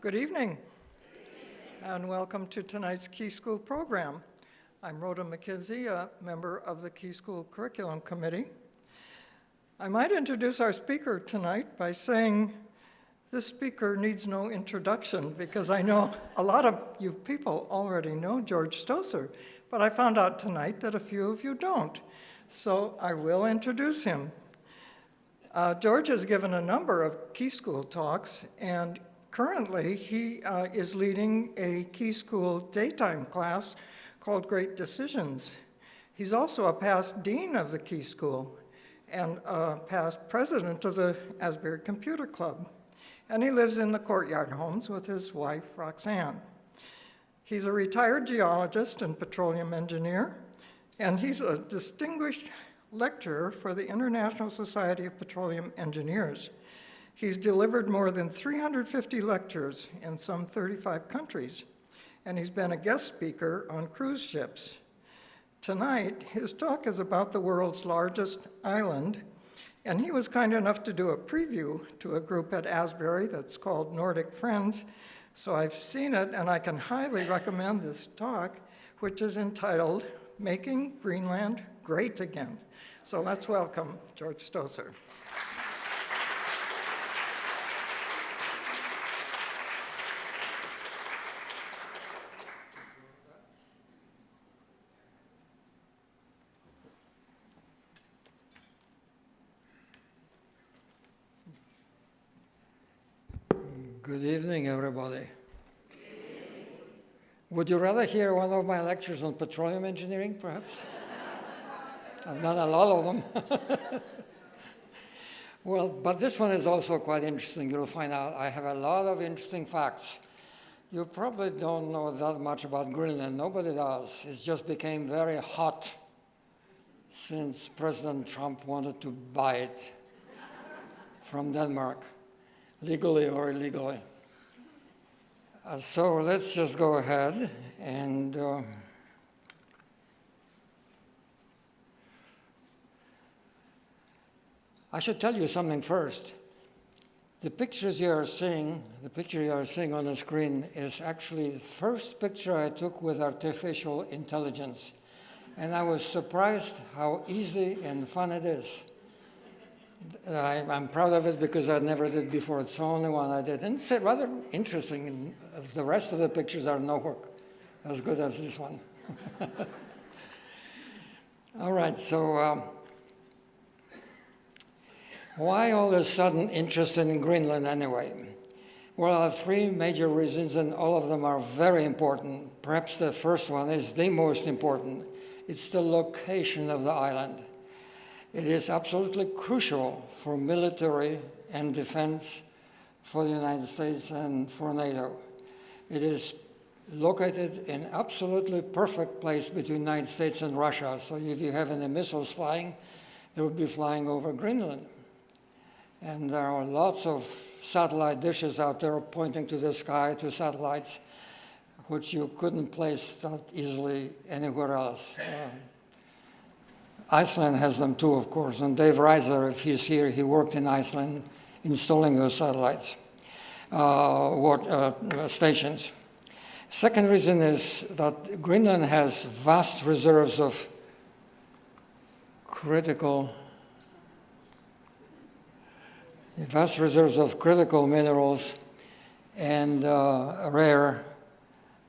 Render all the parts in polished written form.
Good evening, and welcome to tonight's Keese School program. I'm Rhoda McKenzie, a member of the Keese School Curriculum Committee. I might introduce our speaker tonight by saying this speaker needs no introduction because I know a lot of you people already know George Stosur, but I found out tonight that a few of you don't, so I will introduce him. George has given a number of Keese School talks, and currently he is leading a Keese School daytime class called Great Decisions. He's also a past dean of the Keese School and a past president of the Asbury Computer Club. And he lives in the Courtyard Homes with his wife, Roxanne. He's a retired geologist and petroleum engineer, and he's a distinguished lecturer for the International Society of Petroleum Engineers. He's delivered more than 350 lectures in some 35 countries, and he's been a guest speaker on cruise ships. Tonight, his talk is about the world's largest island, and he was kind enough to do a preview to a group at Asbury that's called Nordic Friends. So I've seen it, and I can highly recommend this talk, which is entitled Making Greenland Great Again. So let's welcome George Stosur. Good evening, everybody. Would you rather hear one of my lectures on petroleum engineering, perhaps? I've done a lot of them. Well, but this one is also quite interesting. You'll find out I have a lot of interesting facts. You probably don't know that much about Greenland. Nobody does. It just became very hot since President Trump wanted to buy it from Denmark, legally or illegally. So let's just go ahead and I should tell you something first. The picture you are seeing on the screen is actually the first picture I took with artificial intelligence. And I was surprised how easy and fun it is. I'm proud of it because I never did before. It's the only one I did. And it's rather interesting. The rest of the pictures are nowhere as good as this one. All right, so why all of a sudden interested in Greenland anyway? Well, I have three major reasons, and all of them are very important. Perhaps the first one is the most important. It's the location of the island. It is absolutely crucial for military and defense for the United States and for NATO. It is located in absolutely perfect place between the United States and Russia. So if you have any missiles flying, they would be flying over Greenland. And there are lots of satellite dishes out there pointing to the sky, to satellites, which you couldn't place that easily anywhere else. Iceland has them too, of course, and Dave Reiser, if he's here, he worked in Iceland installing those satellites, stations. Second reason is that Greenland has vast reserves of critical minerals and rare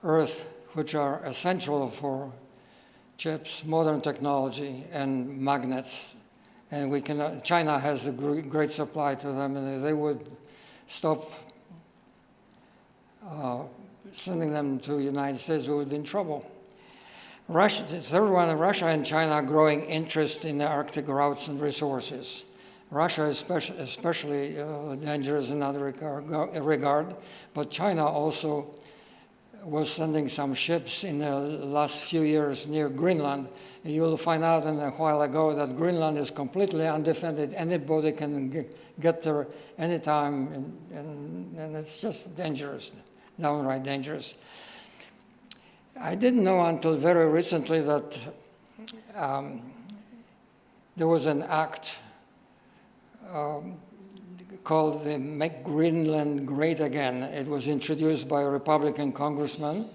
earth, which are essential for chips, modern technology, and magnets. And China has a great supply to them, and if they would stop sending them to the United States, we would be in trouble. The third one, Russia and China are growing interest in the Arctic routes and resources. Russia is especially dangerous in that regard, but China also was sending some ships in the last few years near Greenland. And you will find out in a while ago that Greenland is completely undefended. Anybody can get there anytime, and it's just dangerous, downright dangerous. I didn't know until very recently that there was an act called the Make Greenland Great Again. It was introduced by a Republican congressman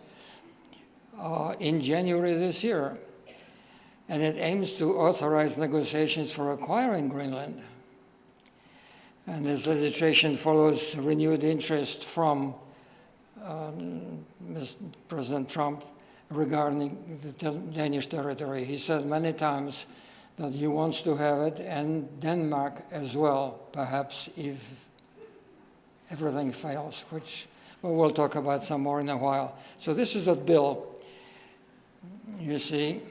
in January this year. And it aims to authorize negotiations for acquiring Greenland. And this legislation follows renewed interest from President Trump regarding the Danish territory. He said many times that he wants to have it, and Denmark as well, perhaps if everything fails, which we'll talk about some more in a while. So this is that bill. You see,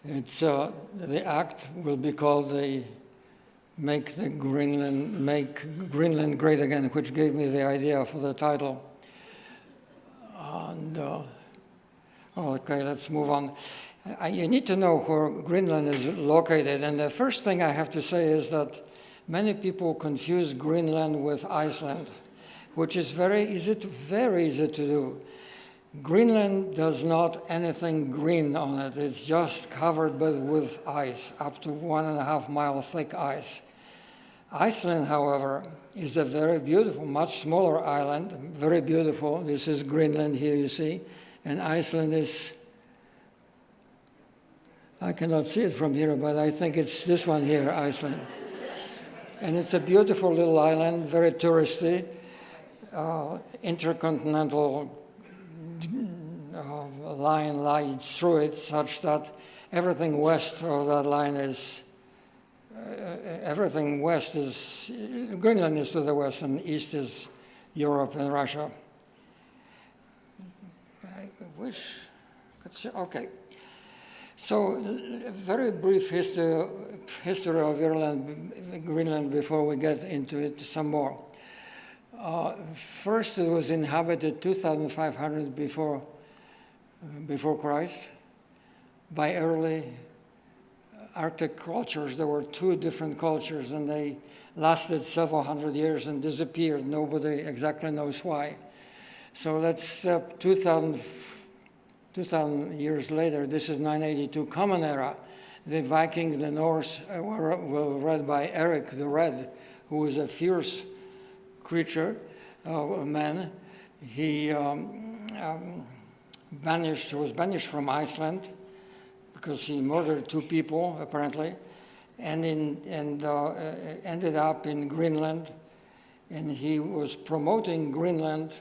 it's the act will be called the Make Greenland Great Again, which gave me the idea for the title. And okay, let's move on. You need to know where Greenland is located, and the first thing I have to say is that many people confuse Greenland with Iceland, which is very easy to do. Greenland does not anything green on it. It's just covered with ice, up to 1.5 mile thick ice. Iceland, however, is a very beautiful, much smaller island, very beautiful. This is Greenland here, you see, and Iceland is, I cannot see it from here, but I think it's this one here, Iceland. And it's a beautiful little island, very touristy, intercontinental line lies through it, such that everything west of that line is, Greenland is to the west, and east is Europe and Russia. I wish, okay. So, a very brief history of Greenland before we get into it some more. First, it was inhabited 2,500 before Christ by early Arctic cultures. There were 2 different cultures, and they lasted several hundred years and disappeared. Nobody exactly knows why. So let's step 2,000 years later. This is 982 Common Era. The Vikings, the Norse, were led by Eric the Red, who was a fierce creature, a man. He was banished from Iceland because he murdered 2 people, apparently, and ended up in Greenland. And he was promoting Greenland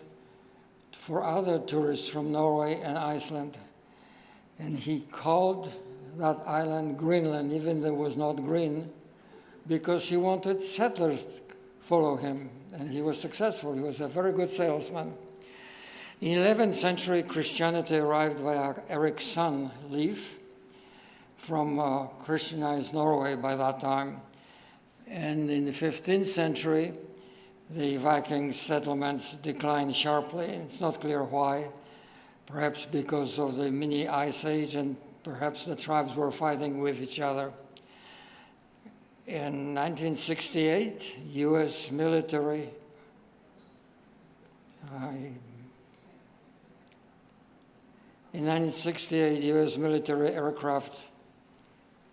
for other tourists from Norway and Iceland. And he called that island Greenland, even though it was not green, because he wanted settlers to follow him. And he was successful. He was a very good salesman. In 11th century, Christianity arrived via Eric's son, Leif, from Christianized Norway by that time. And in the 15th century, the Viking settlements declined sharply. It's not clear why. Perhaps because of the mini ice age, and perhaps the tribes were fighting with each other. In 1968, U.S. military aircraft.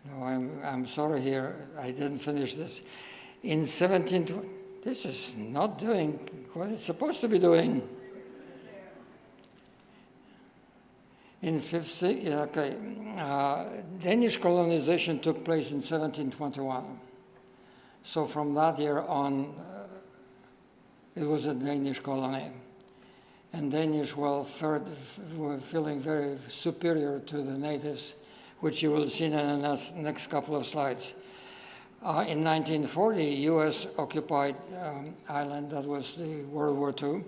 No, I'm sorry here. I didn't finish this. In 1720, this is not doing what it's supposed to be doing. In Danish colonization took place in 1721. So from that year on, it was a Danish colony. And Danish were feeling very superior to the natives, which you will see in the next couple of slides. In 1940, U.S. occupied island, that was the World War II,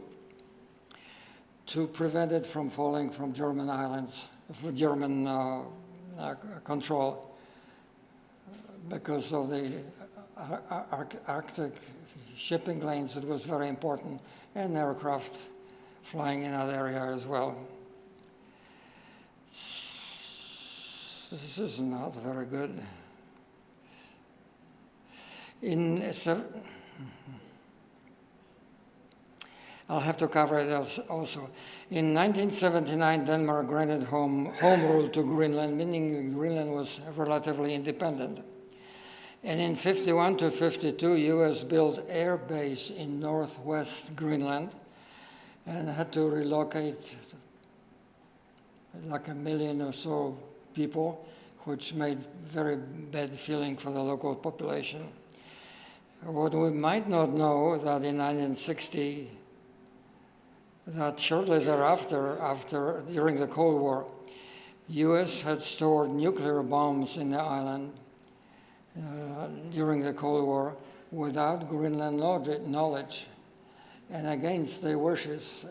to prevent it from falling from German islands, for German control, because of the Arctic shipping lanes. It was very important, and aircraft flying in that area as well. This is not very good. I'll have to cover it also. In 1979, Denmark granted home rule to Greenland, meaning Greenland was relatively independent. And in 51 to 52, U.S. built air base in northwest Greenland and had to relocate like 1 million or so people, which made very bad feeling for the local population. What we might not know that in 1960, that shortly thereafter, during the Cold War, U.S. had stored nuclear bombs in the island during the Cold War without Greenland knowledge and against their wishes,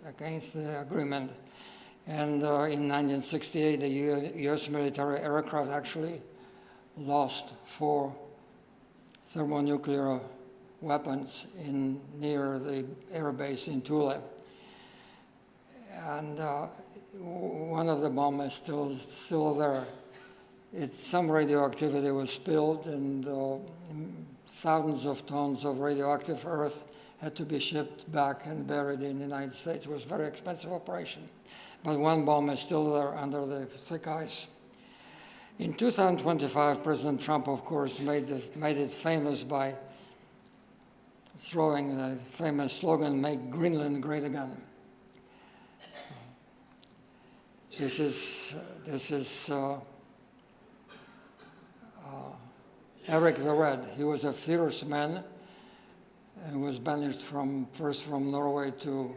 against the agreement. And in 1968, the U.S. military aircraft actually lost 4 thermonuclear weapons near the air base in Thule. And one of the bombs is still there. Some radioactivity was spilled, and thousands of tons of radioactive earth had to be shipped back and buried in the United States. It was a very expensive operation. But one bomb is still there under the thick ice. In 2025, President Trump, of course, made it famous by throwing the famous slogan, "Make Greenland Great Again." This is Eric the Red. He was a fierce man and was banished first from Norway to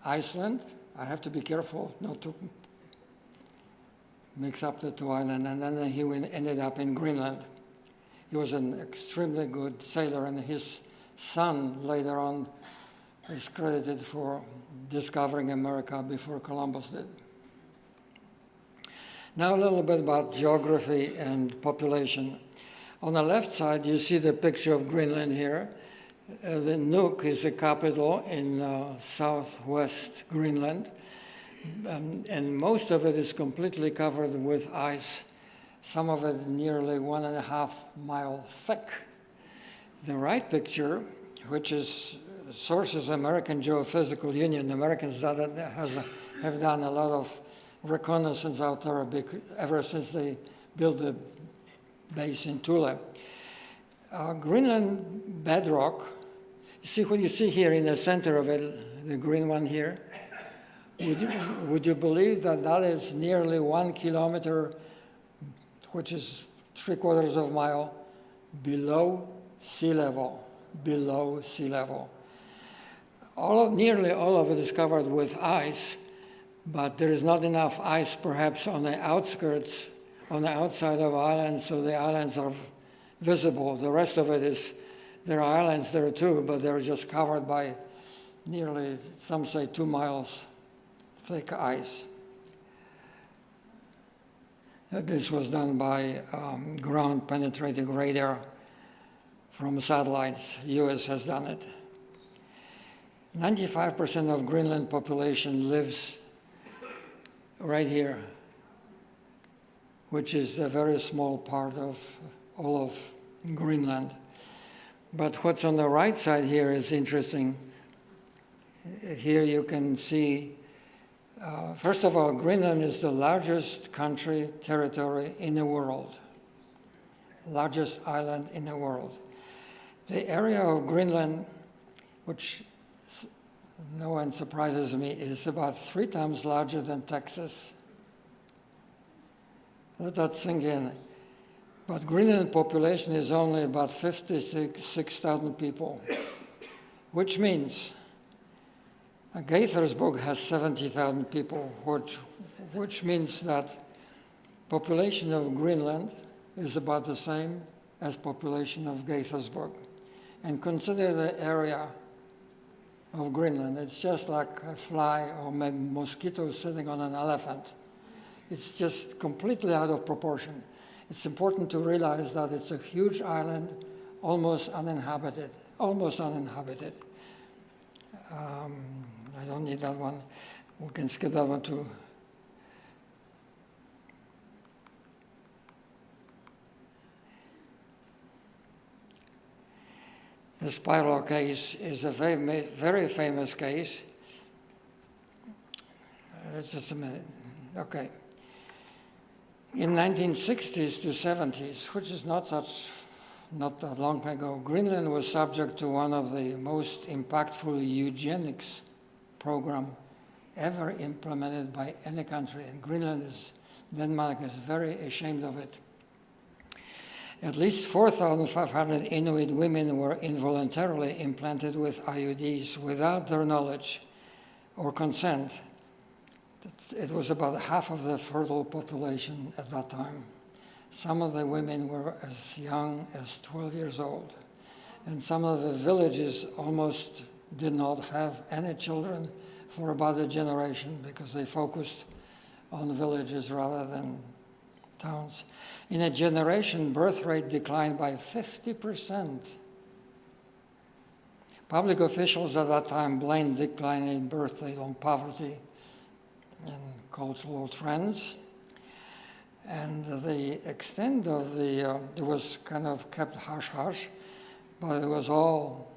Iceland. I have to be careful not to mix up the two islands, and then he ended up in Greenland. He was an extremely good sailor, and his son later on is credited for discovering America before Columbus did. Now a little bit about geography and population. On the left side, you see the picture of Greenland here. The Nuuk is the capital in southwest Greenland, and most of it is completely covered with ice, some of it nearly 1.5 mile thick. The right picture, which is sources American Geophysical Union, the Americans have done a lot of reconnaissance out there ever since they built the base in Thule. Greenland bedrock, see what you see here in the center of it, the green one here? Would you believe that that is nearly 1 kilometer, which is 3/4 of a mile, below sea level, below sea level? Nearly all of it is covered with ice, but there is not enough ice perhaps on the outskirts, on the outside of islands, so the islands are visible. The rest of it is, there are islands there too, but they're just covered by nearly, some say 2 miles thick ice. This was done by ground penetrating radar from satellites. The US has done it. 95% of Greenland population lives right here, which is a very small part of all of Greenland. But what's on the right side here is interesting. Here you can see, first of all, Greenland is the largest territory in the world, largest island in the world. The area of Greenland, which no one surprises me, is about 3 times larger than Texas. Let that sink in. But Greenland population is only about 56,000 people, which means Gaithersburg has 70,000 people, which means that population of Greenland is about the same as population of Gaithersburg. And consider the area of Greenland. It's just like a fly or maybe mosquito sitting on an elephant. It's just completely out of proportion. It's important to realize that it's a huge island, almost uninhabited, almost uninhabited. I don't need that one. We can skip that one too. The spiral case is a very famous case. Just a minute. Okay. In 1960s to 70s, which is not that long ago, Greenland was subject to one of the most impactful eugenics program ever implemented by any country. And Denmark is very ashamed of it. At least 4,500 Inuit women were involuntarily implanted with IUDs without their knowledge or consent. It was about half of the fertile population at that time. Some of the women were as young as 12 years old. And some of the villages almost did not have any children for about a generation because they focused on villages rather than towns. In a generation, birth rate declined by 50%. Public officials at that time blamed declining birth rate on poverty and cultural trends. And the extent of it was kind of kept hush-hush, but it was all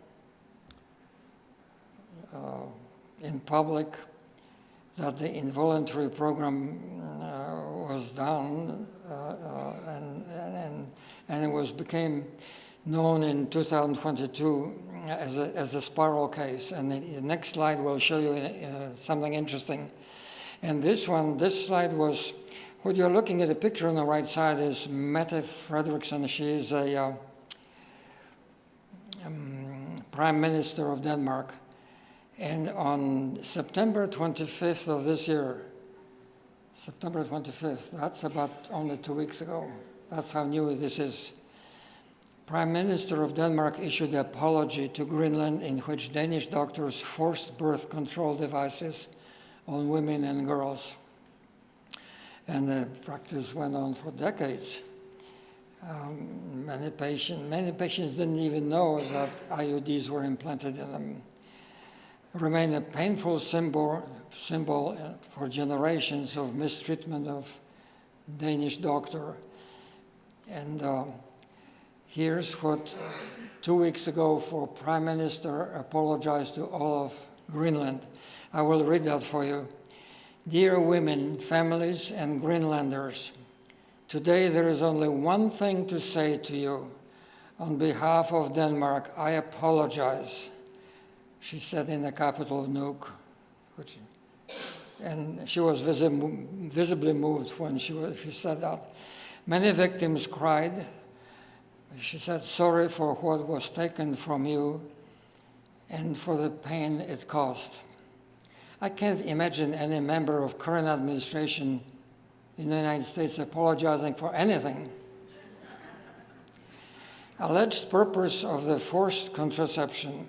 in public that the involuntary program was done, and it became known in 2022 as the spiral case. And the next slide will show you something interesting. And this slide was, what you're looking at, the picture on the right side is Mette Frederiksen. She is a Prime Minister of Denmark. And on September 25th of this year, September 25th, that's about only 2 weeks ago. That's how new this is. Prime Minister of Denmark issued an apology to Greenland in which Danish doctors forced birth control devices on women and girls. And the practice went on for decades. Many patients didn't even know that IUDs were implanted in them. Remain a painful symbol for generations of mistreatment of Danish doctor. And here's what 2 weeks ago for Prime Minister apologized to all of Greenland. I will read that for you. Dear women, families, and Greenlanders, today there is only one thing to say to you. On behalf of Denmark, I apologize. She said in the capital of Nuuk, and she was visibly moved when she said that. Many victims cried. She said, sorry for what was taken from you and for the pain it caused. I can't imagine any member of current administration in the United States apologizing for anything. Alleged purpose of the forced contraception.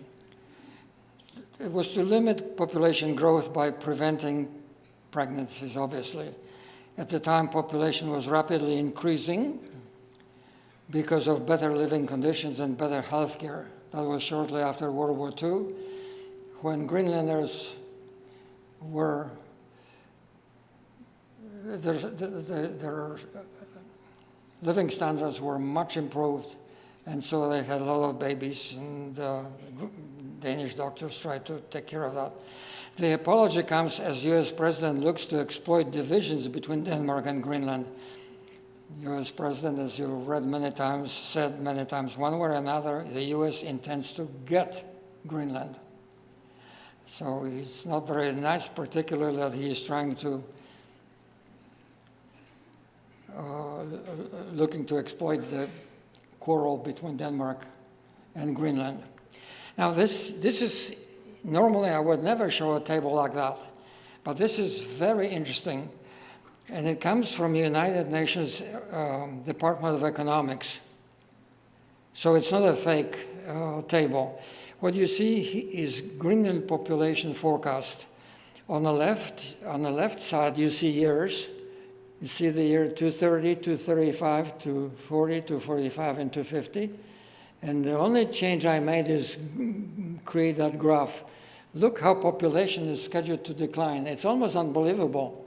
It was to limit population growth by preventing pregnancies, obviously. At the time, population was rapidly increasing because of better living conditions and better health care. That was shortly after World War II, when Greenlanders were, their living standards were much improved, and so they had a lot of babies, and Danish doctors tried to take care of that. The apology comes as U.S. President looks to exploit divisions between Denmark and Greenland. U.S. President, as you read many times, said many times, one way or another, the U.S. intends to get Greenland. So it's not very nice, particularly that he is trying to, looking to exploit the quarrel between Denmark and Greenland. Now this is, normally I would never show a table like that, but this is very interesting, and it comes from United Nations Department of Economics. So it's not a fake table. What you see is Greenland population forecast. On the left side, you see years. You see the year 230, 235, 240, 245, and 250. And the only change I made is create that graph. Look how population is scheduled to decline. It's almost unbelievable.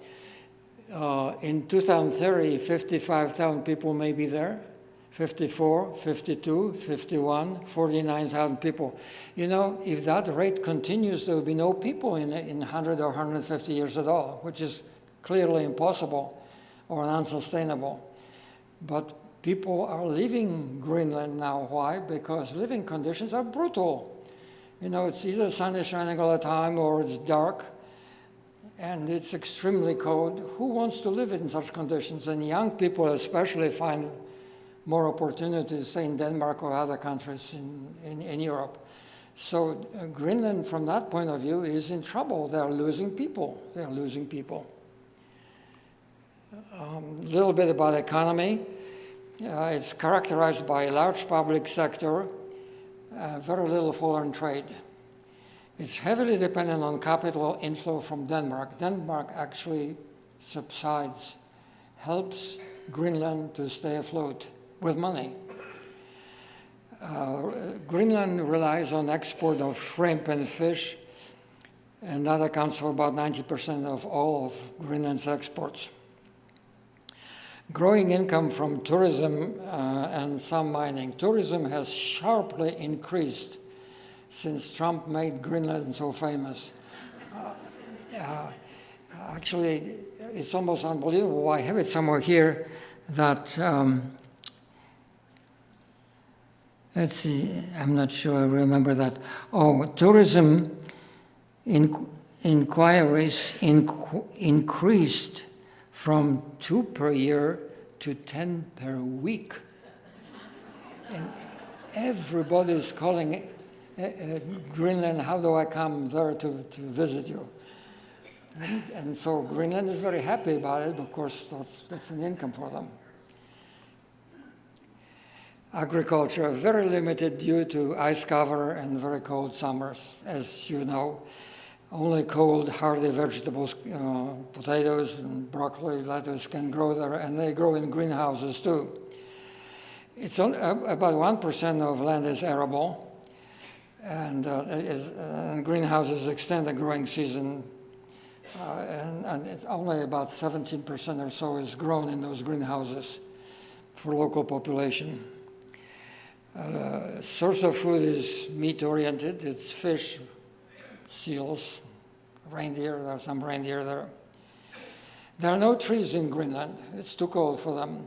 In 2030, 55,000 people may be there. 54, 52, 51, 49,000 people. You know, if that rate continues, there will be no people in 100 or 150 years at all, which is clearly impossible. or unsustainable. But people are leaving Greenland now. Why? Because living conditions are brutal. You know, it's either sun is shining all the time or it's dark and it's extremely cold. Who wants to live in such conditions? And young people especially find more opportunities, say in Denmark or other countries in Europe. So Greenland, from that point of view, is in trouble. They're losing people. They're losing people. A little bit about economy. It's characterized by a large public sector, very little foreign trade. It's heavily dependent on capital inflow from Denmark. Denmark actually subsides, helps Greenland to stay afloat with money. Greenland relies on export of shrimp and fish, and that accounts for about 90% of all of Greenland's exports. Growing income from tourism and some mining. Tourism has sharply increased since Trump made Greenland so famous. Actually, it's almost unbelievable. I have it somewhere here that, let's see, I'm not sure I remember that. Oh, tourism inquiries increased from 2 per year to 10 per week. And everybody is calling Greenland, how do I come there to visit you? And so Greenland is very happy about it. Of course, that's an income for them. Agriculture, very limited due to ice cover and very cold summers, as you know. Only cold, hardy vegetables, potatoes and broccoli, lettuce can grow there, and they grow in greenhouses too. It's about 1% of land is arable, and greenhouses extend the growing season, and it's only about 17% or so is grown in those greenhouses for local population. Source of food is meat-oriented. It's fish, seals, reindeer. There are some reindeer there. There are no trees in Greenland. It's too cold for them.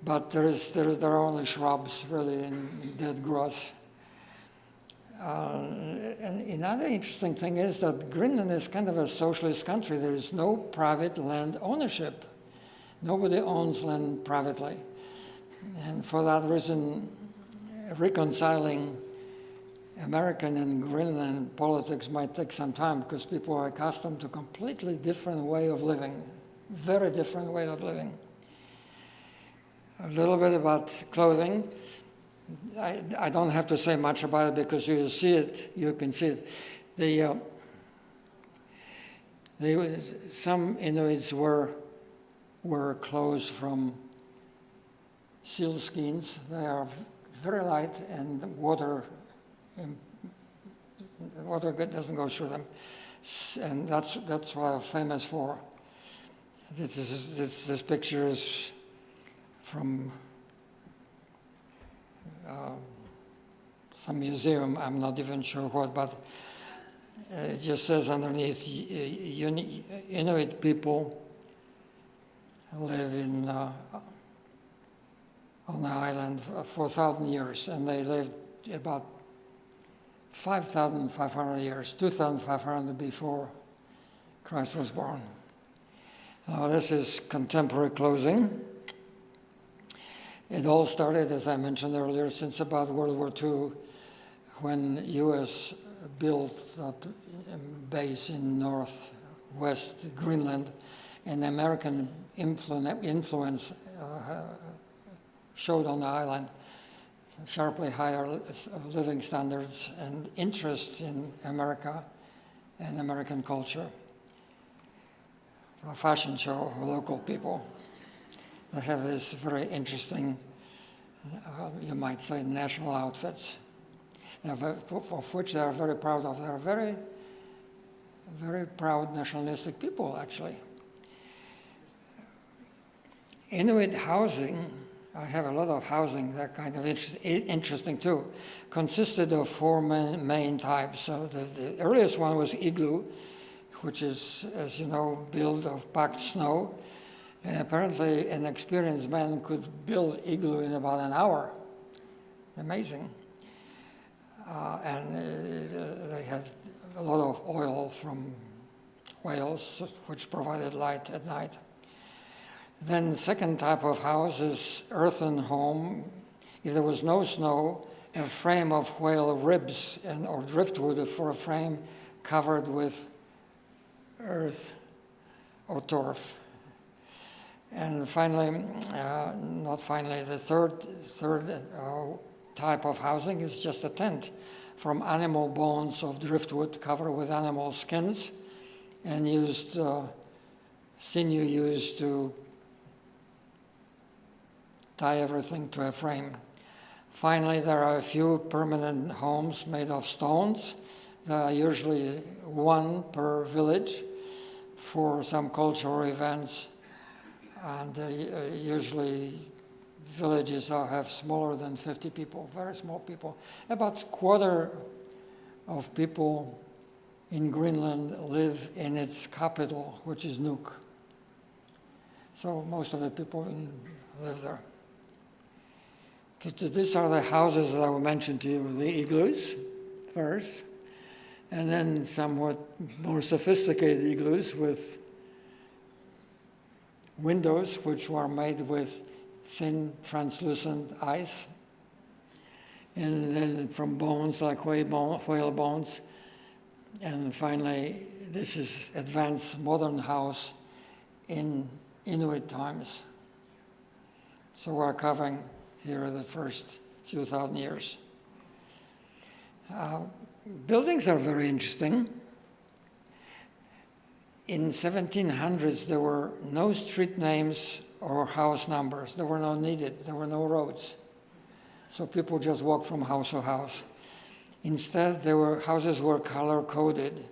But there are only shrubs, really, and dead grass. And another interesting thing is that Greenland is kind of a socialist country. There is no private land ownership. Nobody owns land privately. And for that reason, reconciling American and Greenland politics might take some time because people are accustomed to a completely different way of living, very different way of living. A little bit about clothing. I don't have to say much about it because you see it, you can see it. Some Inuits wear clothes from seal skins. They are very light and water doesn't go through them, and that's what I'm famous for. This picture is from some museum. I'm not even sure what, but it just says underneath, Inuit people live on the island for 1,000 years, and they lived about 5,500 years, 2,500 before Christ was born. This is contemporary clothing. It all started, as I mentioned earlier, since about World War II, when U.S. built that base in northwest Greenland, and American influence showed on the island. Sharply higher living standards and interest in America and American culture. A fashion show of local people. They have this very interesting, you might say, national outfits, of which they are very proud of. They are very, very proud nationalistic people, actually. Inuit housing, I have a lot of housing, that kind of interesting too, consisted of 4 main types. So the earliest one was igloo, which is, as you know, built of packed snow. And apparently an experienced man could build igloo in about an hour. Amazing. They had a lot of oil from whales, which provided light at night. Then the second type of house is earthen home. If there was no snow, a frame of whale ribs or driftwood for a frame covered with earth or turf. And finally, the third type of housing is just a tent from animal bones of driftwood covered with animal skins and sinew used to tie everything to a frame. Finally, there are a few permanent homes made of stones. There are usually one per village for some cultural events. And usually villages have smaller than 50 people, very small people. About a quarter of people in Greenland live in its capital, which is Nuuk. So most of the people live there. These are the houses that I will mention to you, the igloos first, and then somewhat more sophisticated igloos with windows which were made with thin, translucent ice, and then from bones like whale bones. And finally, this is advanced modern house in Inuit times. So we're covering here the first few thousand years. Buildings are very interesting. In 1700s, there were no street names or house numbers. There were no needed. There were no roads. So people just walked from house to house. Instead, houses were color-coded.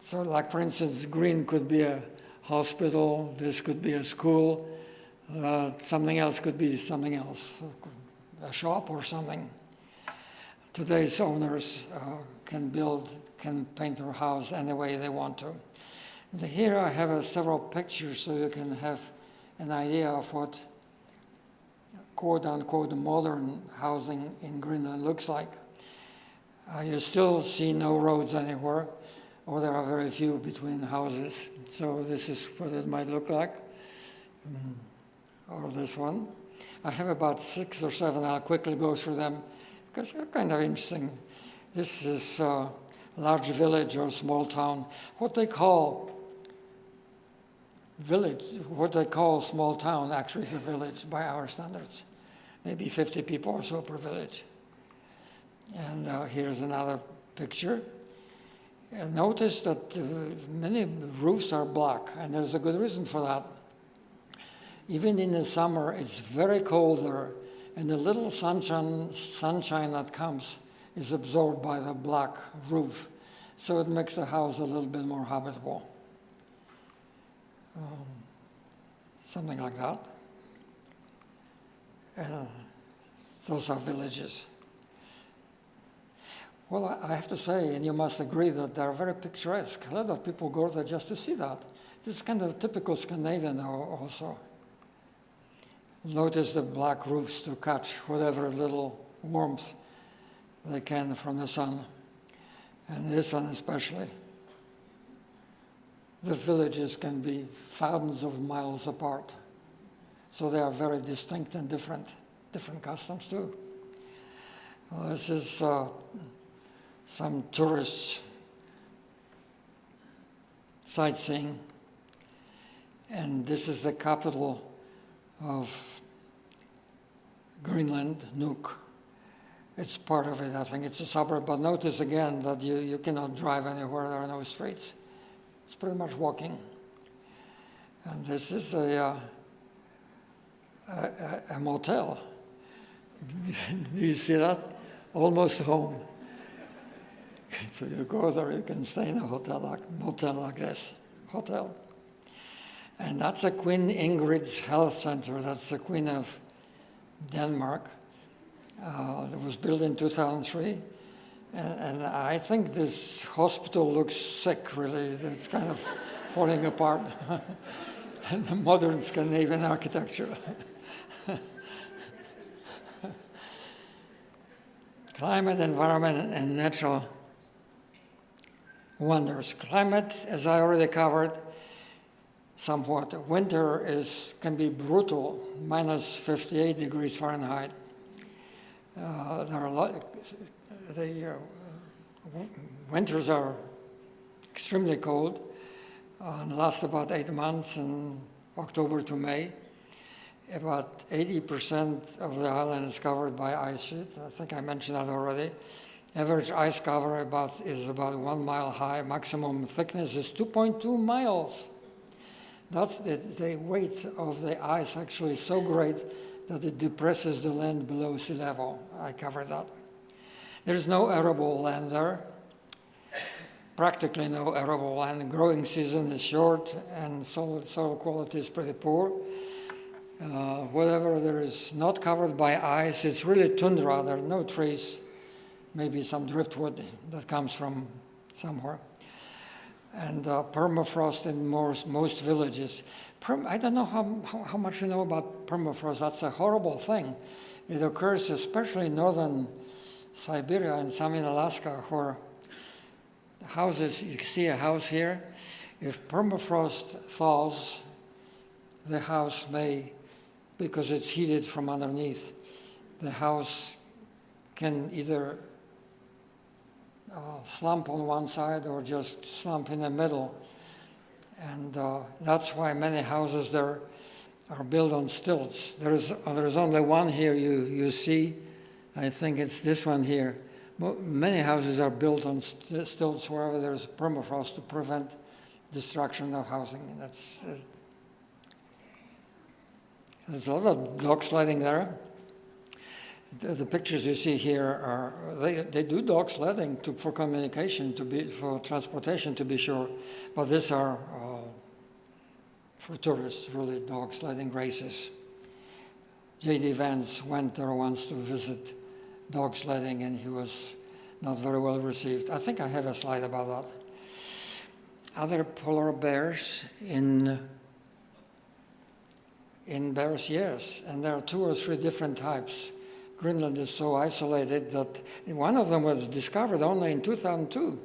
So like, for instance, green could be a hospital. This could be a school. Something else could be something else, a shop or something. Today's owners can paint their house any way they want to. Here I have several pictures so you can have an idea of what quote-unquote modern housing in Greenland looks like. You still see no roads anywhere, or there are very few between houses. So this is what it might look like, or this one. I have about 6 or 7. I'll quickly go through them because they're kind of interesting. This is a large village or small town. What they call small town actually is a village by our standards. Maybe 50 people or so per village. And here's another picture. Notice that many roofs are black, and there's a good reason for that. Even in the summer, it's very cold there, and the little sunshine that comes is absorbed by the black roof. So it makes the house a little bit more habitable. Something like that. And those are villages. Well, I have to say, and you must agree, that they're very picturesque. A lot of people go there just to see that. It's kind of typical Scandinavian also. Notice the black roofs to catch whatever little warmth they can from the sun. And this one especially. The villages can be thousands of miles apart. So they are very distinct and different customs too. Well, this is some tourist sightseeing. And this is the capital of Greenland, Nuuk. It's part of it, I think. It's a suburb, but notice again that you cannot drive anywhere. There are no streets. It's pretty much walking. And this is a motel. Do you see that? Almost home. So you go there, you can stay in a motel like this. Hotel. And that's the Queen Ingrid's Health Center. That's the Queen of Denmark. It was built in 2003. And I think this hospital looks sick, really. It's kind of falling apart. And the modern Scandinavian architecture. Climate, environment, and natural wonders. Climate, as I already covered, somewhat. Winter can be brutal, minus 58 degrees Fahrenheit. There are a lot. Winters are extremely cold and last about 8 months, in October to May. About 80% of the island is covered by ice sheet. I think I mentioned that already. Average ice cover is about 1 mile high. Maximum thickness is 2.2 miles. That's the weight of the ice actually so great that it depresses the land below sea level. I covered that. There's no arable land there. Practically no arable land. Growing season is short and soil quality is pretty poor. Whatever there is not covered by ice, it's really tundra. There are no trees, maybe some driftwood that comes from somewhere. And permafrost in most villages. I don't know how much you know about permafrost. That's a horrible thing. It occurs especially in northern Siberia and some in Alaska, where houses, you see a house here, if permafrost thaws, the house may, because it's heated from underneath, the house can either slump on one side or just slump in the middle. And that's why many houses there are built on stilts. There's only one here you see. I think it's this one here. Many houses are built on stilts wherever there's permafrost to prevent destruction of housing. There's a lot of dog sledding there. The pictures you see here they do dog sledding for communication, for transportation to be sure, but these are for tourists, really, dog sledding races. J.D. Vance went there once to visit dog sledding, and he was not very well received. I think I have a slide about that. Other polar bears in bears, yes, and there are 2 or 3 different types. Greenland is so isolated that one of them was discovered only in 2002.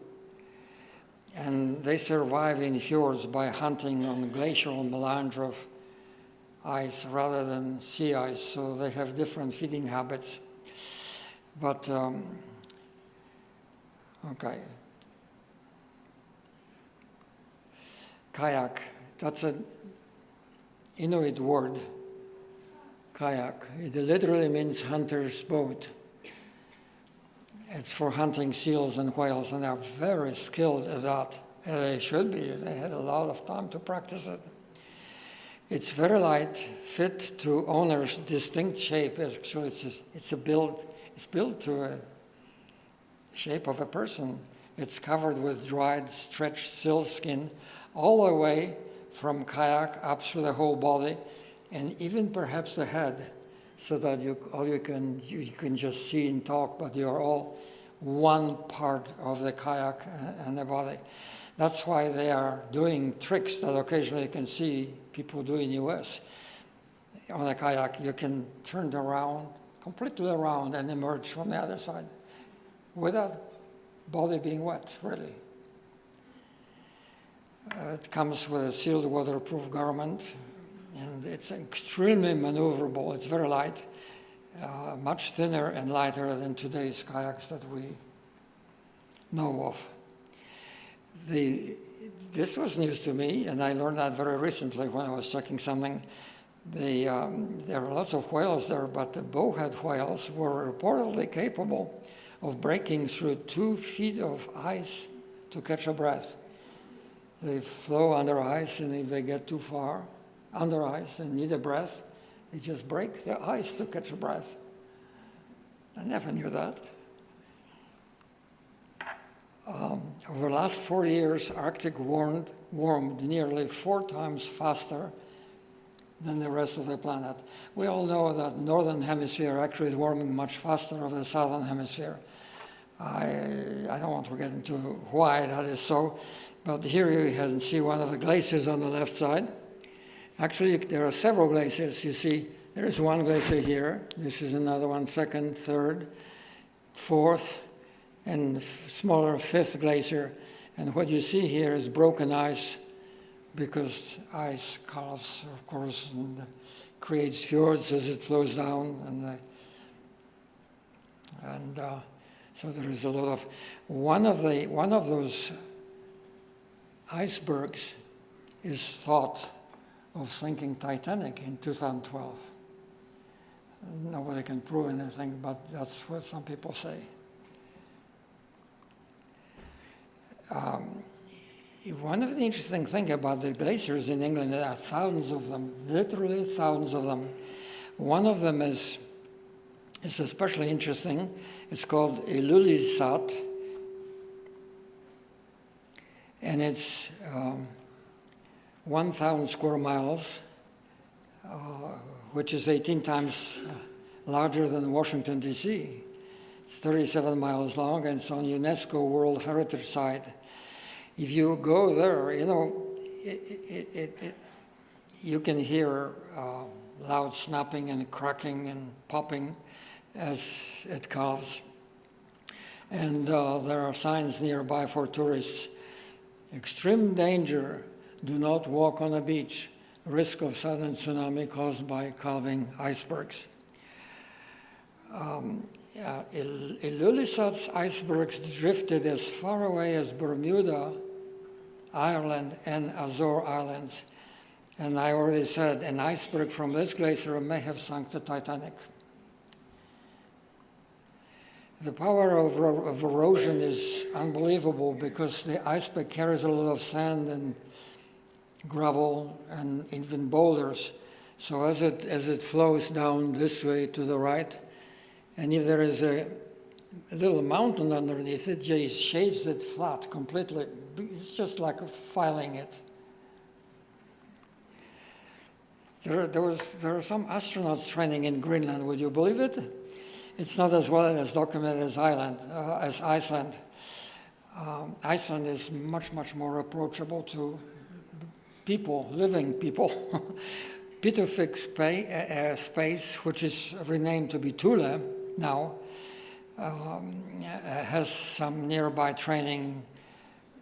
And they survive in fjords by hunting on glacial melange of ice rather than sea ice, so they have different feeding habits. But, okay. Kayak, that's an Inuit word. Kayak. It literally means hunter's boat. It's for hunting seals and whales, and they're very skilled at that. They should be. They had a lot of time to practice it. It's very light, fit to owner's distinct shape. Actually, it's built to a shape of a person. It's covered with dried, stretched seal skin all the way from kayak up through the whole body, and even perhaps the head, so that you can just see and talk, but you're all one part of the kayak and the body. That's why they are doing tricks that occasionally you can see people do in US. On a kayak, you can turn around, completely around, and emerge from the other side without body being wet, really. It comes with a sealed waterproof garment, and it's extremely maneuverable. It's very light, much thinner and lighter than today's kayaks that we know of. This was news to me, and I learned that very recently when I was checking something. There are lots of whales there, but the bowhead whales were reportedly capable of breaking through 2 feet of ice to catch a breath. They flow under ice, and if they get too far under ice and need a breath, they just break the ice to catch a breath. I never knew that. Over the last 4 years, Arctic warmed nearly 4 times faster than the rest of the planet. We all know that northern hemisphere actually is warming much faster than the southern hemisphere. I don't want to get into why that is so, but here you can see one of the glaciers on the left side. Actually, there are several glaciers. You see, there is one glacier here. This is another one, second, third, fourth, and smaller fifth glacier. And what you see here is broken ice, because ice calves, of course, and creates fjords as it flows down, and so there is a lot of one of those icebergs is thought of sinking Titanic in 2012. Nobody can prove anything, but that's what some people say. One of the interesting things about the glaciers in England, there are thousands of them, literally thousands of them. One of them is especially interesting. It's called Ilulissat, and it's 1,000 square miles, which is 18 times larger than Washington, D.C. It's 37 miles long, and it's on UNESCO World Heritage Site. If you go there, you know, you can hear loud snapping and cracking and popping as it calves. And there are signs nearby for tourists. Extreme danger, do not walk on a beach. Risk of sudden tsunami caused by calving icebergs. Ilulissat's icebergs drifted as far away as Bermuda, Ireland, and Azore Islands. And I already said an iceberg from this glacier may have sunk the Titanic. The power of erosion is unbelievable, because the iceberg carries a lot of sand and gravel and even boulders. So as it flows down this way to the right, and if there is a little mountain underneath it, just shaves it flat completely. It's just like filing it. There are some astronauts training in Greenland. Would you believe it? It's not as well as documented as Iceland. Iceland is much, much more approachable to people, living people. Pitufik space, which is renamed to be Thule now, has some nearby training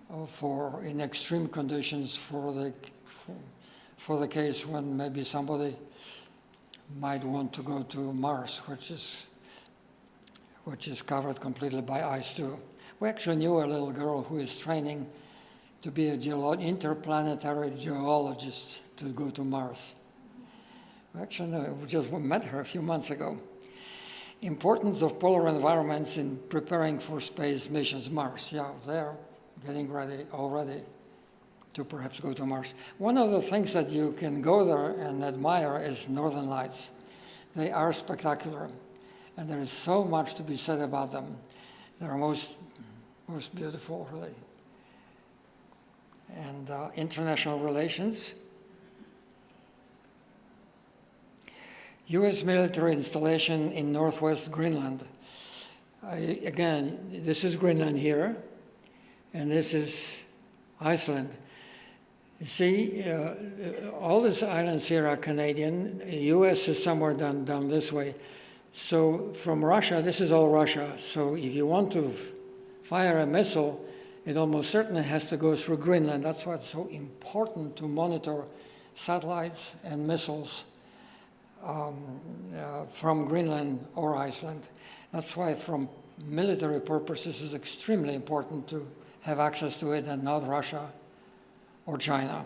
in extreme conditions for the case when maybe somebody might want to go to Mars, which is covered completely by ice too. We actually knew a little girl who is training to be an interplanetary geologist to go to Mars. We just met her a few months ago. Importance of polar environments in preparing for space missions. Mars, yeah, they're getting ready already to perhaps go to Mars. One of the things that you can go there and admire is Northern Lights. They are spectacular, and there is so much to be said about them. They're most beautiful, really. And international relations. U.S. military installation in northwest Greenland. Again, this is Greenland here, and this is Iceland. You see, all these islands here are Canadian. The U.S. is somewhere down this way. So from Russia, this is all Russia. So if you want to fire a missile, it almost certainly has to go through Greenland. That's why it's so important to monitor satellites and missiles from Greenland or Iceland. That's why from military purposes it's extremely important to have access to it, and not Russia or China.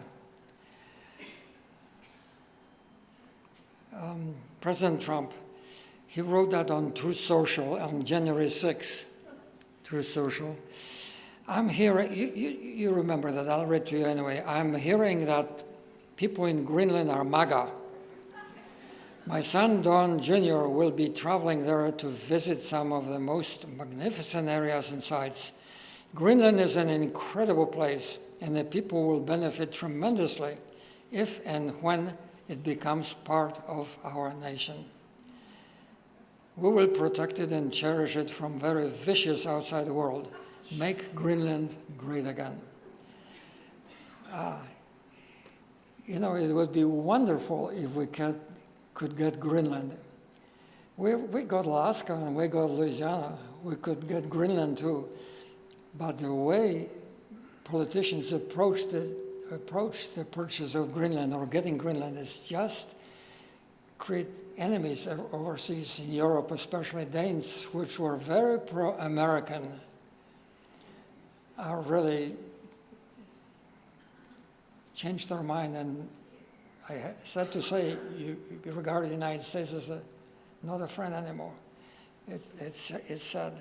President Trump, he wrote that on Truth Social on January 6th, Truth Social. I'm hearing, you remember that, I'll read to you anyway. I'm hearing that people in Greenland are MAGA. My son, Don Jr., will be traveling there to visit some of the most magnificent areas and sites. Greenland is an incredible place, and the people will benefit tremendously if and when it becomes part of our nation. We will protect it and cherish it from very vicious outside world. Make Greenland great again. You know, it would be wonderful if we could get Greenland. We got Alaska and we got Louisiana. We could get Greenland too. But the way politicians approach the purchase of Greenland or getting Greenland is just create enemies overseas in Europe, especially Danes, which were very pro-American, are really changed their mind. And I sad to say, you regard the United States as not a friend anymore. It's sad.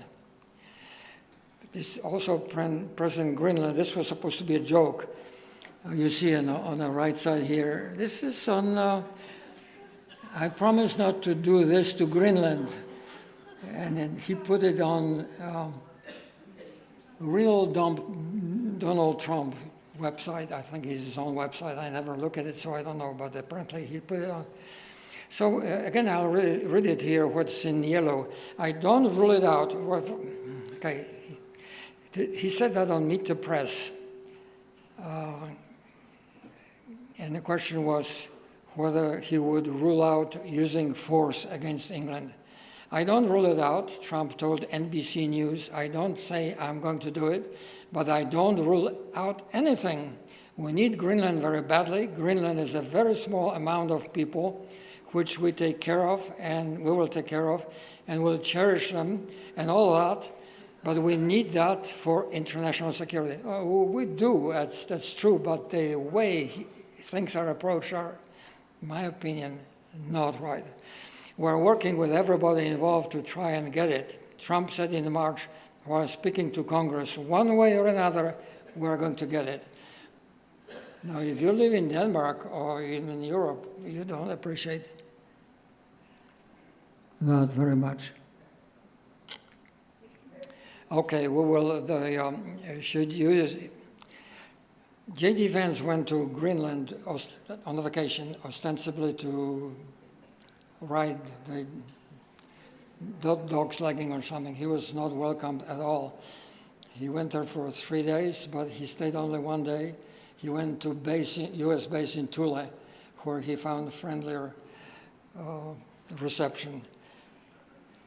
This also President Greenland, this was supposed to be a joke. You see on the right side here, this is on, I promise not to do this to Greenland. And then he put it on real Donald Trump website. I think it's his own website. I never look at it, so I don't know, but apparently he put it on. So again, I'll read it here, what's in yellow. I don't rule it out. Okay, he said that on Meet the Press. And the question was whether he would rule out using force against England. I don't rule it out, Trump told NBC News. I don't say I'm going to do it, but I don't rule out anything. We need Greenland very badly. Greenland is a very small amount of people which we take care of, and we will take care of, and we'll cherish them and all that, but we need that for international security. We do, that's true, but the way things are approached are, in my opinion, not right. We're working with everybody involved to try and get it. Trump said in March, while speaking to Congress, one way or another, we're going to get it. Now, if you live in Denmark or even in Europe, you don't appreciate that very much. Okay, we will, should use, J.D. Vance went to Greenland on a vacation, ostensibly to ride the dog sledding or something. He was not welcomed at all. He went there for 3 days, but he stayed only 1 day. He went to U.S. base in Thule, where he found friendlier reception.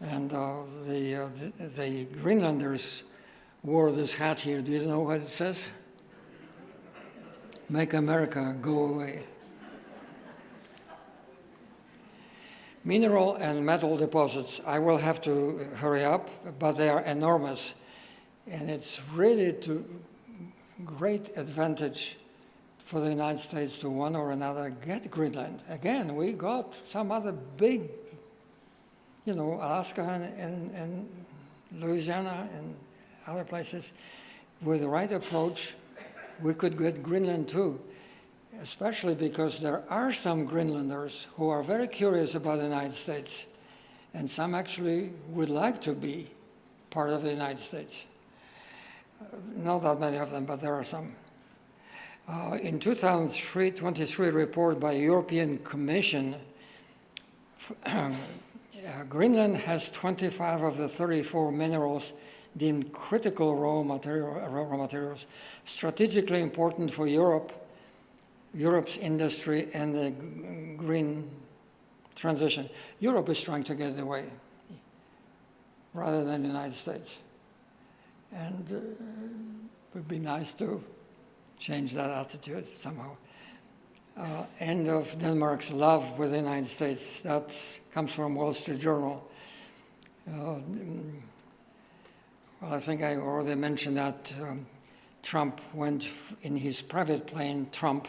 And the Greenlanders wore this hat here. Do you know what it says? Make America go away. Mineral and metal deposits, I will have to hurry up, but they are enormous. And it's really to great advantage for the United States to one or another get Greenland. Again, we got some other big, you know, Alaska and Louisiana and other places. With the right approach, we could get Greenland too, especially because there are some Greenlanders who are very curious about the United States, and some actually would like to be part of the United States. Not that many of them, but there are some. In 2023 report by European Commission, Greenland has 25 of the 34 minerals deemed critical raw materials, strategically important for Europe's industry and the green transition. Europe is trying to get it away rather than the United States. And it would be nice to change that attitude somehow. End of Denmark's love with the United States. That comes from Wall Street Journal. Well, I think I already mentioned that Trump went in his private plane, to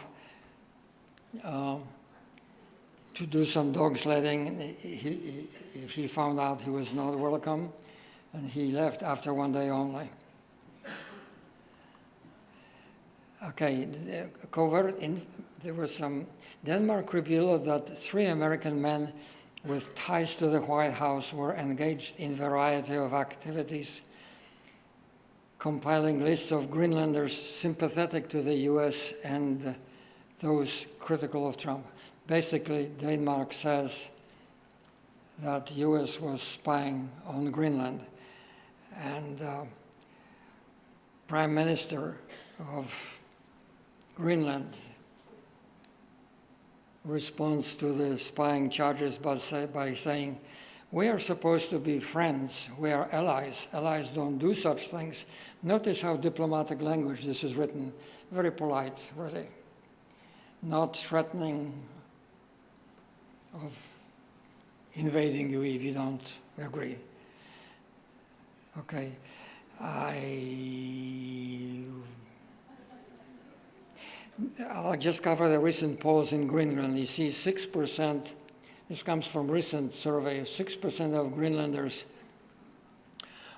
do some dog sledding. He found out he was not welcome, and he left after 1 day only. Okay, there was some, Denmark revealed that 3 American men with ties to the White House were engaged in a variety of activities, compiling lists of Greenlanders sympathetic to the U.S. and those critical of Trump. Basically, Denmark says that U.S. was spying on Greenland. And Prime Minister of Greenland responds to the spying charges by saying, we are supposed to be friends, we are allies. Allies don't do such things. Notice how diplomatic language this is written. Very polite, really. Not threatening of invading you if you don't agree. Okay. I'll just cover the recent polls in Greenland. You see 6%, this comes from recent survey, 6% of Greenlanders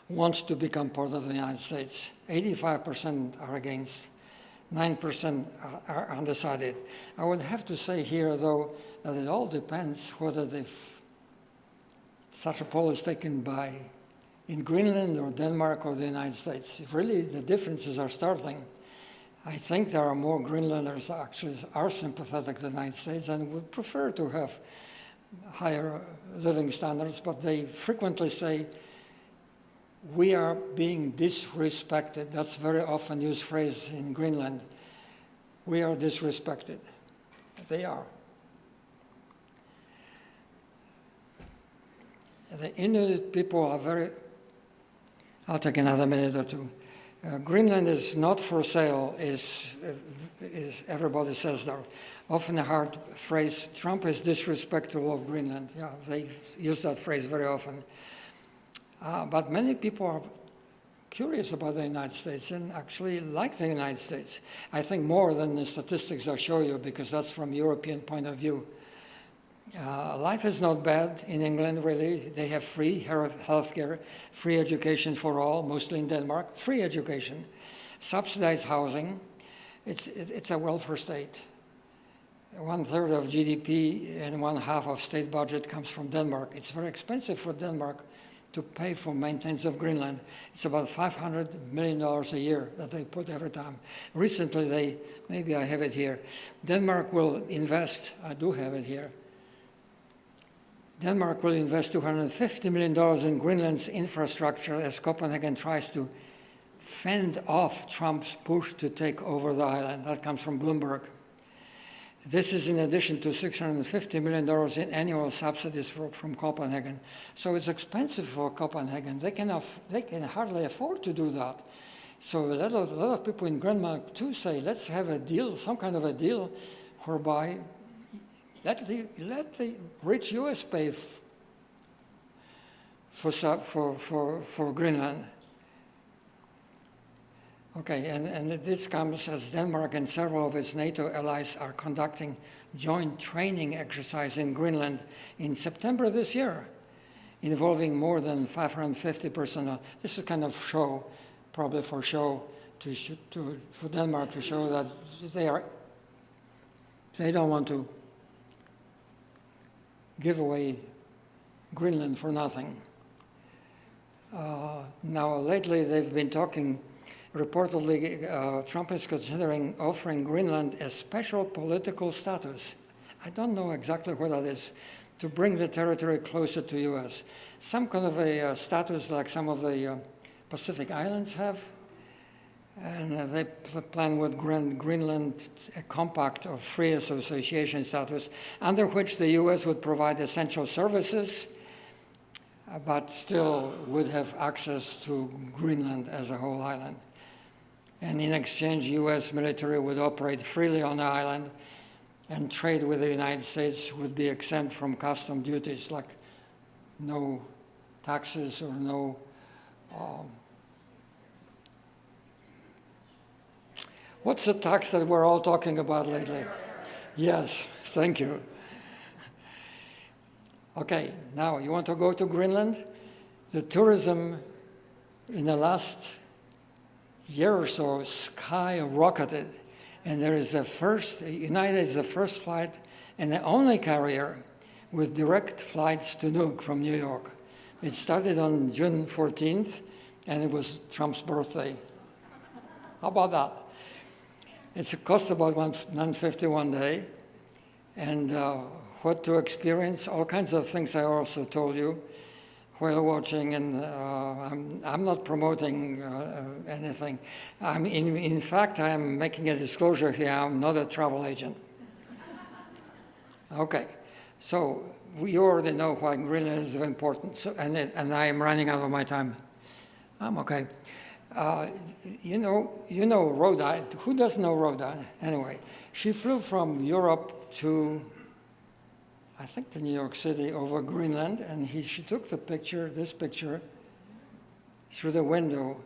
want to become part of the United States. 85% are against, 9% are undecided. I would have to say here, though, that it all depends whether such a poll is taken in Greenland or Denmark or the United States. Really, the differences are startling. I think there are more Greenlanders actually are sympathetic to the United States and would prefer to have higher living standards, but they frequently say, we are being disrespected. That's a very often used phrase in Greenland. We are disrespected. They are. The Inuit people are very, I'll take another minute or two. Greenland is not for sale, is everybody says that. Often a hard phrase, Trump is disrespectful of Greenland. Yeah, they use that phrase very often. But many people are curious about the United States and actually like the United States. I think more than the statistics I'll show you, because that's from European point of view. Life is not bad in England, really. They have free health care, free education for all, mostly in Denmark, free education, subsidized housing. It's a welfare state. 1/3 of GDP and 1/2 of state budget comes from Denmark. It's very expensive for Denmark to pay for maintenance of Greenland. It's about $500 million a year that they put every time. Recently, maybe I have it here, Denmark will invest, I do have it here, Denmark will invest $250 million in Greenland's infrastructure as Copenhagen tries to fend off Trump's push to take over the island. That comes from Bloomberg. This is in addition to $650 million in annual subsidies from Copenhagen. So it's expensive for Copenhagen. They can hardly afford to do that. So a lot of people in Denmark too say, let's have a deal, some kind of a deal, whereby let the rich U.S. pay for Greenland. Okay, and this comes as Denmark and several of its NATO allies are conducting joint training exercise in Greenland in September this year, involving more than 550 personnel. This is kind of show, probably for show, for Denmark to show that they don't want to give away Greenland for nothing. Now, lately they've been talking. Reportedly, Trump is considering offering Greenland a special political status. I don't know exactly what that is, to bring the territory closer to U.S. Some kind of a status like some of the Pacific Islands have. And they plan with Greenland a compact of free association status, under which the U.S. would provide essential services, but still would have access to Greenland as a whole island. And in exchange, U.S. military would operate freely on the island, and trade with the United States would be exempt from custom duties, like no taxes or no... What's the tax that we're all talking about lately? Yes, thank you. Okay, now you want to go to Greenland? The tourism in the last year or so skyrocketed, and there is United is the first flight and the only carrier with direct flights to Nuuk from New York. It started on June 14th, and it was Trump's birthday. How about that? It's a cost about $150 one day, and what to experience, all kinds of things I also told you whale watching, and I'm not promoting anything. In fact, I'm making a disclosure here. I'm not a travel agent. Okay, so we already know why Greenland is important, so, and I am running out of my time. I'm okay. You know Rhoda. Who doesn't know Rhoda? Anyway, she flew from Europe to, I think, to New York City over Greenland, and she took the picture, this picture, through the window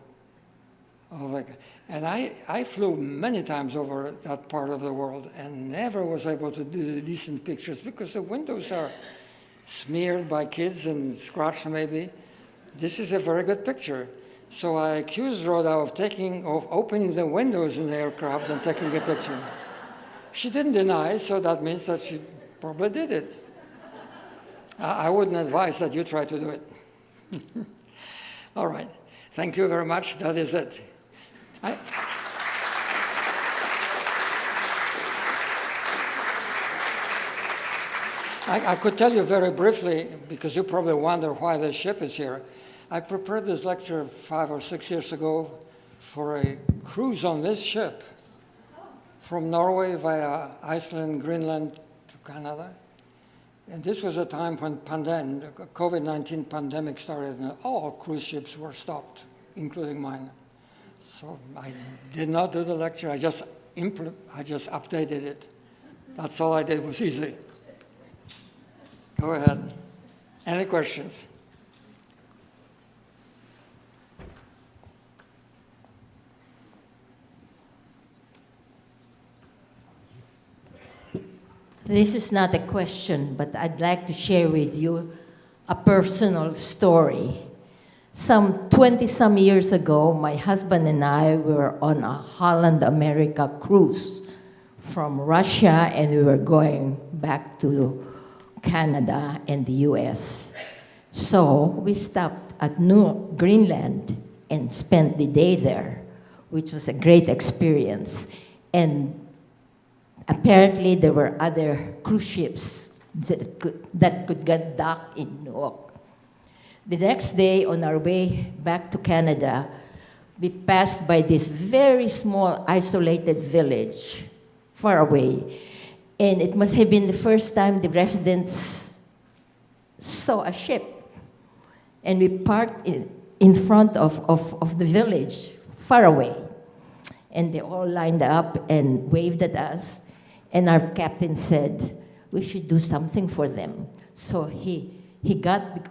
of it. And I flew many times over that part of the world and never was able to do decent pictures because the windows are smeared by kids and scratched maybe. This is a very good picture. So I accused Rhoda of opening the windows in the aircraft and taking a picture. She didn't deny, so that means that she probably did it. I wouldn't advise that you try to do it. All right. Thank you very much. That is it. I could tell you very briefly, because you probably wonder why the ship is here. I prepared this lecture 5 or 6 years ago for a cruise on this ship from Norway via Iceland, Greenland to Canada. And this was a time when the COVID-19 pandemic started and all cruise ships were stopped, including mine. So I did not do the lecture, I just updated it. That's all I did, it was easy. Go ahead. Any questions? This is not a question, but I'd like to share with you a personal story. Some 20-some years ago, my husband and I were on a Holland America cruise from Russia, and we were going back to Canada and the US. So we stopped at New Greenland and spent the day there, which was a great experience. And apparently, there were other cruise ships that could get docked in Newark. The next day, on our way back to Canada, we passed by this very small, isolated village, far away. And it must have been the first time the residents saw a ship. And we parked in front of the village, far away. And they all lined up and waved at us. And our captain said, we should do something for them. So he got the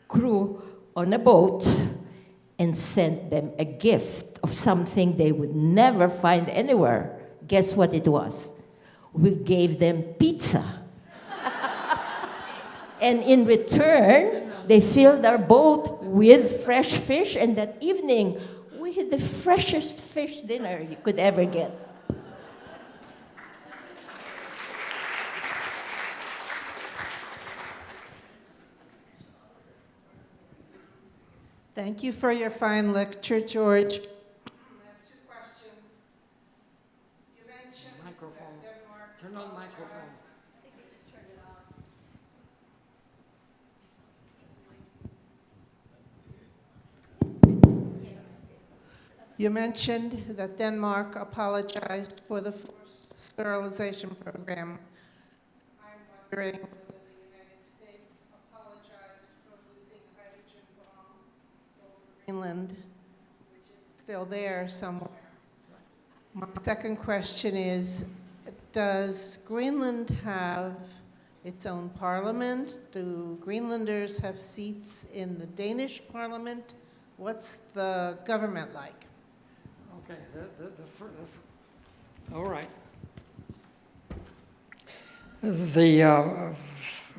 crew on a boat and sent them a gift of something they would never find anywhere. Guess what it was? We gave them pizza. And in return, they filled our boat with fresh fish, and that evening, we had the freshest fish dinner you could ever get. Thank you for your fine lecture, George. I have 2 questions. You mentioned Microphone. Denmark. Turn on microphone. You mentioned that Denmark apologized for the forced sterilization program. I'm wondering whether the United States apologized for losing hydrogen bombs over Greenland, which is still there somewhere. My second question is, does Greenland have its own parliament? Do Greenlanders have seats in the Danish parliament? What's the government like? Okay, all right. The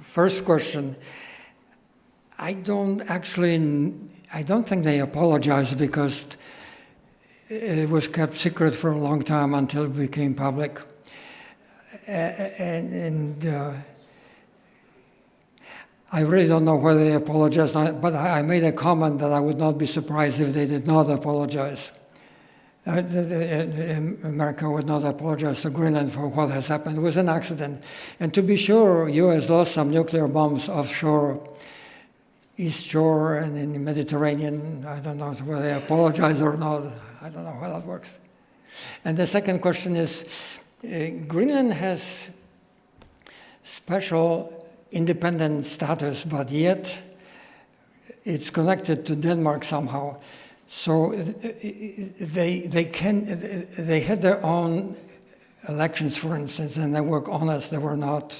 first question, I don't think they apologized because it was kept secret for a long time until it became public. I really don't know whether they apologized, but I made a comment that I would not be surprised if they did not apologize. America would not apologize to Greenland for what has happened. It was an accident. And to be sure, U.S. lost some nuclear bombs offshore, East Shore and in the Mediterranean. I don't know whether they apologize or not. I don't know how that works. And the second question is, Greenland has special independent status, but yet it's connected to Denmark somehow. So they had their own elections, for instance, and they were honest. They were not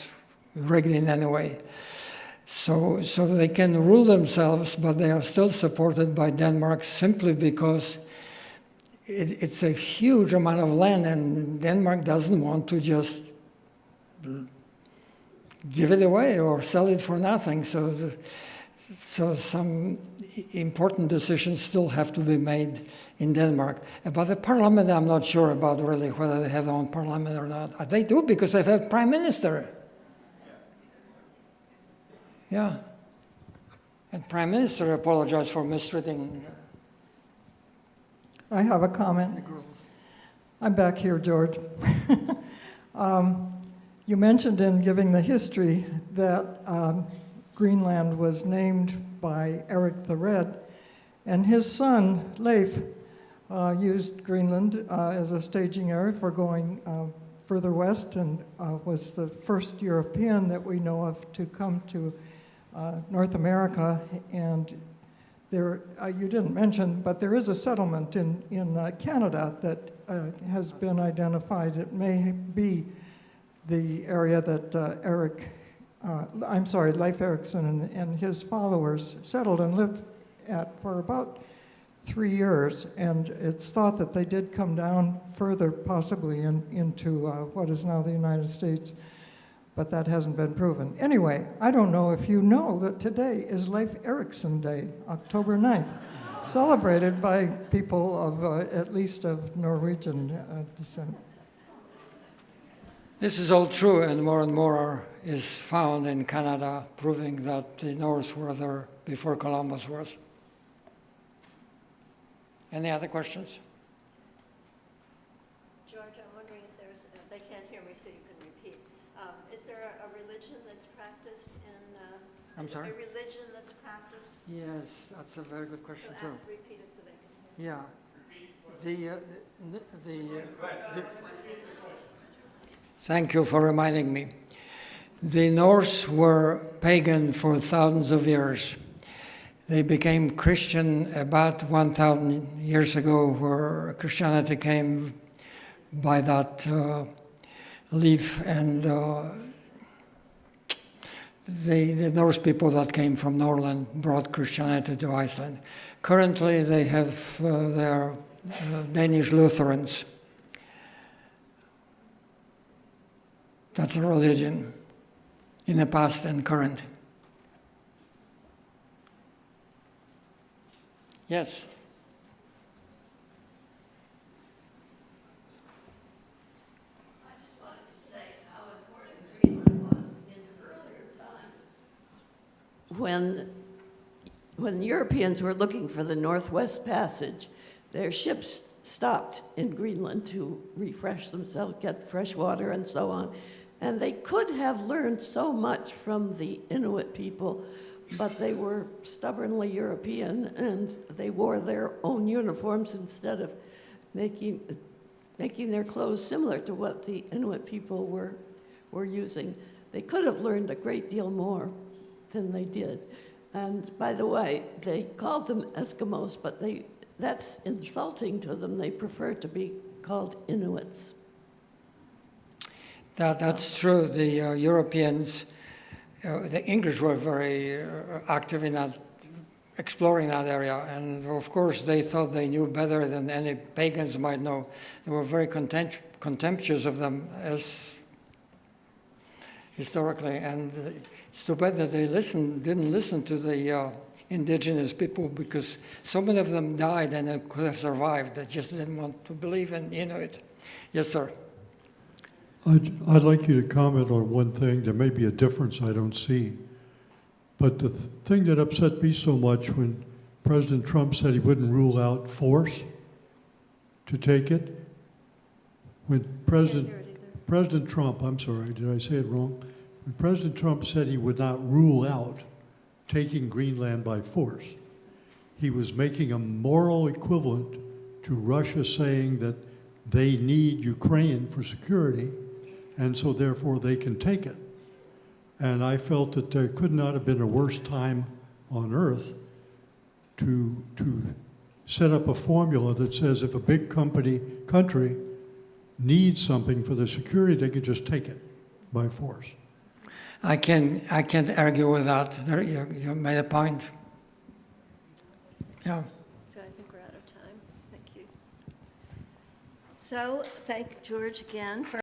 rigged in any way. So they can rule themselves, but they are still supported by Denmark simply because it's a huge amount of land, and Denmark doesn't want to just give it away or sell it for nothing. So some important decisions still have to be made in Denmark. About the parliament, I'm not sure about really whether they have their own parliament or not. They do because they have prime minister. Yeah. And prime minister apologized for mistreating. I have a comment. I'm back here, George. You mentioned in giving the history that Greenland was named by Eric the Red, and his son, Leif, used Greenland as a staging area for going further west and was the first European that we know of to come to North America. And there, you didn't mention, but there is a settlement in Canada that has been identified. It may be the area that Leif Erikson and his followers settled and lived at for about 3 years. And it's thought that they did come down further, possibly into what is now the United States, but that hasn't been proven. Anyway, I don't know if you know that today is Leif Erikson Day, October 9th, celebrated by people of at least of Norwegian descent. This is all true, and more is found in Canada, proving that the Norse were there before Columbus was. Any other questions? George, I'm wondering if there's, they can't hear me, so you can repeat. Is there a religion that's practiced in? I'm sorry? A religion that's practiced? Yes, that's a very good question So too. repeat it so they can hear. Yeah. Thank you for reminding me. The Norse were pagan for thousands of years. They became Christian about 1,000 years ago, where Christianity came by that leaf, and the Norse people that came from Norland brought Christianity to Iceland. Currently, they have their Danish Lutherans. That's a religion in the past and current. Yes? I just wanted to say how important Greenland was in earlier times. When Europeans were looking for the Northwest Passage, their ships stopped in Greenland to refresh themselves, get fresh water and so on. And they could have learned so much from the Inuit people, but they were stubbornly European, and they wore their own uniforms instead of making their clothes similar to what the Inuit people were using. They could have learned a great deal more than they did. And by the way, they called them Eskimos, but that's insulting to them. They prefer to be called Inuits. That's true. The Europeans, the English were very active in that, exploring that area, and of course they thought they knew better than any pagans might know. They were very contemptuous of them as historically, and it's too bad that they didn't listen to the indigenous people, because so many of them died and they could have survived. They just didn't want to believe in Inuit. Yes, sir. I'd like you to comment on one thing. There may be a difference I don't see. But the thing that upset me so much when President Trump said he wouldn't rule out force to take it. When President Trump, I'm sorry, did I say it wrong? When President Trump said he would not rule out taking Greenland by force, he was making a moral equivalent to Russia saying that they need Ukraine for security, and so therefore they can take it. And I felt that there could not have been a worse time on earth to set up a formula that says if a big country needs something for their security, they can just take it by force. I can't argue with that. You made a point. Yeah. So I think we're out of time. Thank you. So thank George again for